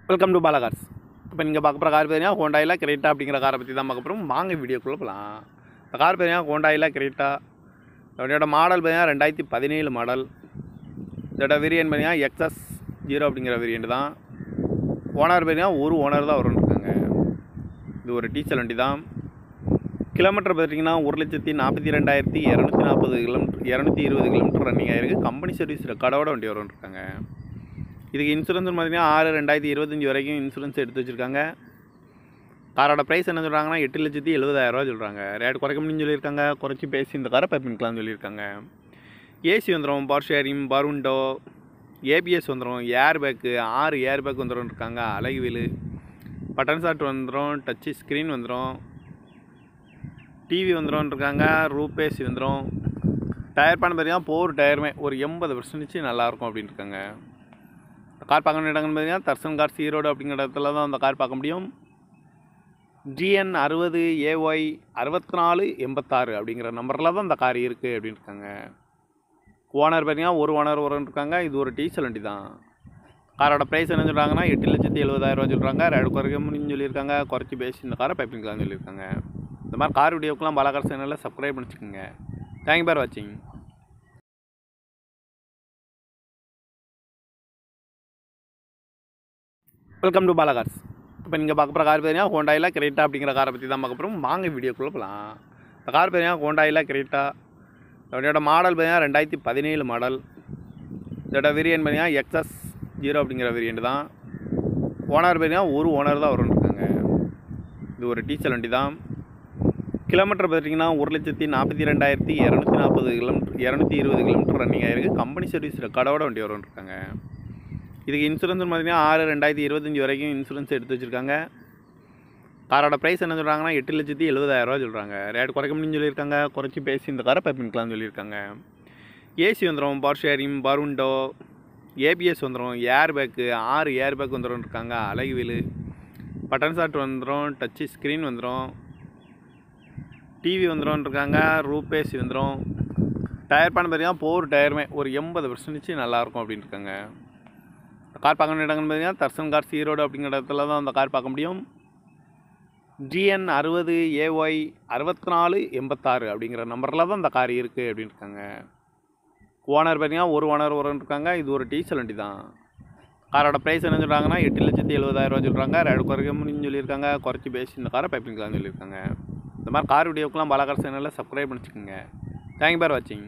Welcome to Bala cars. இப்போ நீங்கள் பார்க்க போகிற கார் பார்த்தீங்கன்னா ஹோண்டாயில் கிரேட்டா அப்படிங்கிற காரை பற்றி தான் பார்க்க போகிறோம். வாங்க வீடியோக்குள்ளே போகலாம். இந்த கார் பார்த்தீங்கன்னா ஹோண்டாயில் கிரேட்டா. இதோட மாடல் பார்த்தீங்கன்னா 2017 மாடல். இதோட வேரியன்ட் பார்த்தீங்கன்னா XS0 அப்படிங்கிற வேரியன்ட் தான். ஓனர் பார்த்தீங்கன்னா ஒரு ஓனர் தான் வரும்னு இருக்காங்க. இது ஒரு டீசல் வண்டி தான். கிலோமீட்டர் பார்த்தீங்கன்னா 1,42,240 கிலோமீட்டர் 220 கிலோமீட்டர் ரன்னிங் ஆகிருக்கு. கம்பெனி சர்வீஸ் ரெக்கார்டோட வண்டி வரும்னு இருக்காங்க. இதுக்கு இன்சூரன்ஸ் பார்த்தீங்கன்னா 6/2025 வரைக்கும் இன்சூரன்ஸ் எடுத்து வச்சுருக்காங்க. காரோட ப்ரைஸ் என்ன சொல்கிறாங்கன்னா 8,70,000 சொல்கிறாங்க. ரேட் குறைக்க முடியும்னு சொல்லியிருக்காங்க. குறைச்சி பேசி இந்த காரை பைப்பின்கலாம்னு சொல்லியிருக்காங்க. ஏசி வந்துடும், பவர் ஷேரிங், பருண்டோ, ஏபிஎஸ் வந்துடும், ஏர் பேக்கு 6 ஏர் பேக் வந்துடும் இருக்காங்க. அழகு வீலு, பட்டன் ஷாட் வந்துடும், டச்சு ஸ்க்ரீன் வந்துடும், டிவி வந்துடும் இருக்காங்க. ரூபேசி வந்துடும். டயர் பண்ண பார்த்தீங்கன்னா போர் டயருமே ஒரு 80% நல்லாயிருக்கும் அப்படின்னு இருக்காங்க. கார் பார்க்க வேண்டிய இடங்கள்னு பார்த்தீங்கன்னா தர்சன் கார்ஸ் ஈரோடு அப்படிங்கிற இடத்துல தான் அந்த கார் பார்க்க முடியும். GN 60AY 6486 அப்படிங்கிற நம்பரில் தான் இந்த கார் இருக்குது அப்படின்னு இருக்காங்க. ஓனர் பார்த்தீங்கன்னா ஒரு ஓனர் வரும்னு இருக்காங்க. இது ஒரு டீசல் வண்டி தான். காரோட ப்ரைஸ் என்ன சொல்கிறாங்கன்னா 8,70,000 சொல்கிறாங்க. ரேட் குறைக்க முடியும்னு சொல்லியிருக்காங்க. குறைச்சி பேசி இந்த காரை பைப்பிங்கலாம்னு சொல்லியிருக்காங்க. இந்த மாதிரி கார் வீடியோக்கெலாம் பாலா கார் சேனலில் சப்ஸ்கிரைப் பண்ணிச்சுக்கோங்க. தேங்க்யூ ஃபார் வாட்சிங். Welcome to Bala cars. இப்போ நீங்கள் பார்க்க போகிற கார் பார்த்தீங்கன்னா ஹோண்டாயில் கிரேட்டா அப்படிங்கிற காரை பற்றி தான் பார்க்க போகிறோம். வாங்க வீடியோக்குள்ளே போகலாம். இந்த கார் பார்த்தீங்கன்னா ஹோண்டாயில் கிரேட்டா. இதோட மாடல் பார்த்தீங்கன்னா 2017 மாடல். இதோட வேரியன்ட் பார்த்தீங்கன்னா XS0 அப்படிங்கிற வேரியன்ட் தான். ஓனர் பார்த்தீங்கன்னா ஒரு ஓனர் தான் வரும்னு இருக்காங்க. இது ஒரு டீசல் வண்டி தான். கிலோமீட்டர் பார்த்தீங்கன்னா 1,42,240 கிலோமீட்டர் 220 கிலோமீட்டர் ரன்னிங் ஆகிருக்கு. கம்பெனி சர்வீஸ் ரெக்கார்டோட வண்டி வரும்னு இருக்காங்க. இதுக்கு இன்சூரன்ஸ் பார்த்தீங்கன்னா 6/2025 வரைக்கும் இன்சூரன்ஸ் எடுத்து வச்சுருக்காங்க. காரோட ப்ரைஸ் என்ன சொல்கிறாங்கன்னா 8,70,000 சொல்கிறாங்க. ரேட் குறைக்க முடியும்னு சொல்லியிருக்காங்க. குறைச்சி பேசி இந்த காரை பைப்பின்கலாம்னு சொல்லியிருக்காங்க. ஏசி வந்துடும், பவர் ஷேரிங், பருண்டோ, ஏபிஎஸ் வந்துடும், ஏர் பேக்கு 6 ஏர் பேக் வந்துடும் இருக்காங்க. அழகு வீலு, பட்டன் ஷாட் வந்துடும், டச்சு ஸ்க்ரீன் வந்துடும், டிவி வந்துடும் இருக்காங்க. ரூபேசி வந்துடும். டயர் பண்ண பார்த்தீங்கன்னா போர் டயருமே ஒரு 80% நல்லாயிருக்கும் அப்படின்னு இருக்காங்க. கார் பார்க்க வேண்டிய இடங்கள்னு பார்த்தீங்கன்னா தர்சன் கார்ஸ் ஈரோடு அப்படிங்கிற இடத்துல தான் அந்த கார் பார்க்க முடியும். GN 60AY 6486 அப்படிங்கிற நம்பரில் தான் இந்த கார் இருக்குது அப்படின்னு இருக்காங்க. ஓனர் பார்த்தீங்கன்னா ஒரு ஓனர் வரும்னு இருக்காங்க. இது ஒரு டீசல் வண்டி தான். காரோட ப்ரைஸ் என்ன சொல்கிறாங்கன்னா 8,70,000 சொல்கிறாங்க. ரேட் குறைக்க முடியும்னு சொல்லியிருக்காங்க. குறைச்சி பேசி இந்த காரை பைப்பிங்கலாம்னு சொல்லியிருக்காங்க. இந்த மாதிரி கார் வீடியோக்கெலாம் பாலா கார் சேனலில் சப்ஸ்கிரைப் பண்ணிச்சுக்கோங்க. தேங்க்யூ ஃபார் வாட்சிங்.